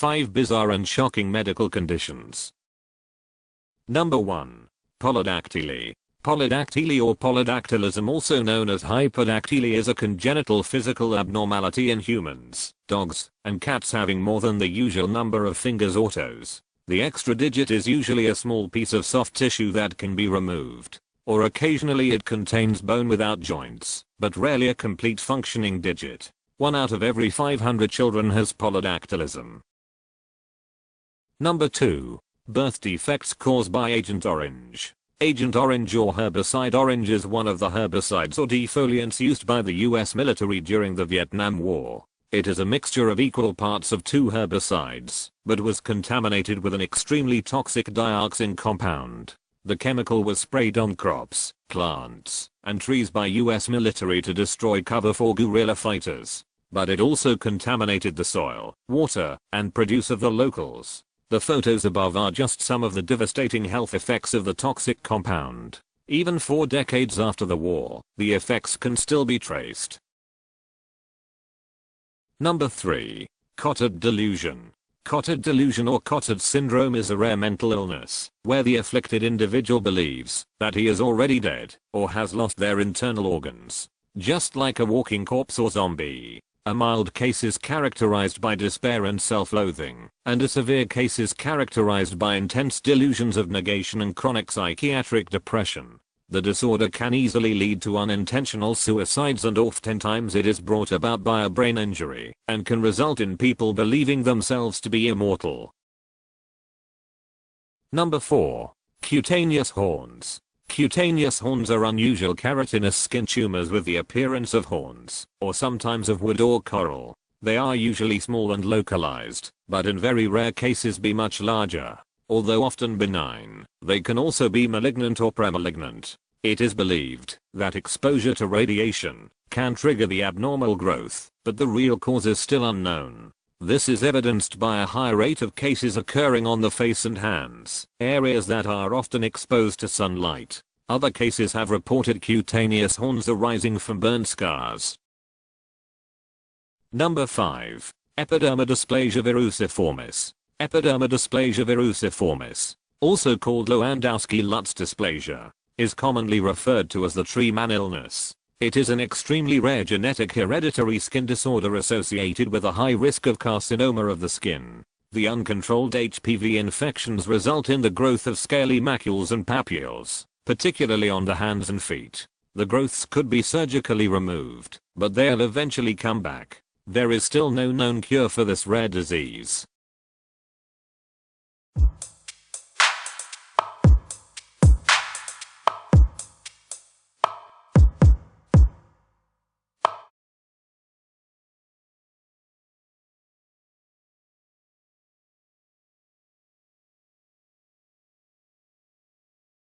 5 bizarre and shocking medical conditions. Number 1. Polydactyly. Polydactyly or polydactylism, also known as hyperdactyly, is a congenital physical abnormality in humans, dogs, and cats having more than the usual number of fingers or toes. The extra digit is usually a small piece of soft tissue that can be removed, or occasionally it contains bone without joints, but rarely a complete functioning digit. 1 out of every 500 children has polydactylism. Number 2. Birth defects caused by Agent Orange. Agent Orange or herbicide orange is one of the herbicides or defoliants used by the US military during the Vietnam War. It is a mixture of equal parts of 2 herbicides, but was contaminated with an extremely toxic dioxin compound. The chemical was sprayed on crops, plants, and trees by US military to destroy cover for guerrilla fighters. But it also contaminated the soil, water, and produce of the locals. The photos above are just some of the devastating health effects of the toxic compound. Even 4 decades after the war, the effects can still be traced. Number 3. Cotard delusion. Cotard delusion or Cotard syndrome is a rare mental illness, where the afflicted individual believes that he is already dead, or has lost their internal organs. Just like a walking corpse or zombie. A mild case is characterized by despair and self-loathing, and a severe case is characterized by intense delusions of negation and chronic psychiatric depression. The disorder can easily lead to unintentional suicides, and oftentimes it is brought about by a brain injury, and can result in people believing themselves to be immortal. Number 4. Cutaneous horns. Cutaneous horns are unusual keratinous skin tumors with the appearance of horns, or sometimes of wood or coral. They are usually small and localized, but in very rare cases be much larger. Although often benign, they can also be malignant or premalignant. It is believed that exposure to radiation can trigger the abnormal growth, but the real cause is still unknown. This is evidenced by a high rate of cases occurring on the face and hands, areas that are often exposed to sunlight. Other cases have reported cutaneous horns arising from burn scars. Number 5. Epidermodysplasia viruciformis. Epidermodysplasia viruciformis, also called Lewandowski-Lutz dysplasia, is commonly referred to as the tree man illness. It is an extremely rare genetic hereditary skin disorder associated with a high risk of carcinoma of the skin. The uncontrolled HPV infections result in the growth of scaly macules and papules, particularly on the hands and feet. The growths could be surgically removed, but they'll eventually come back. There is still no known cure for this rare disease.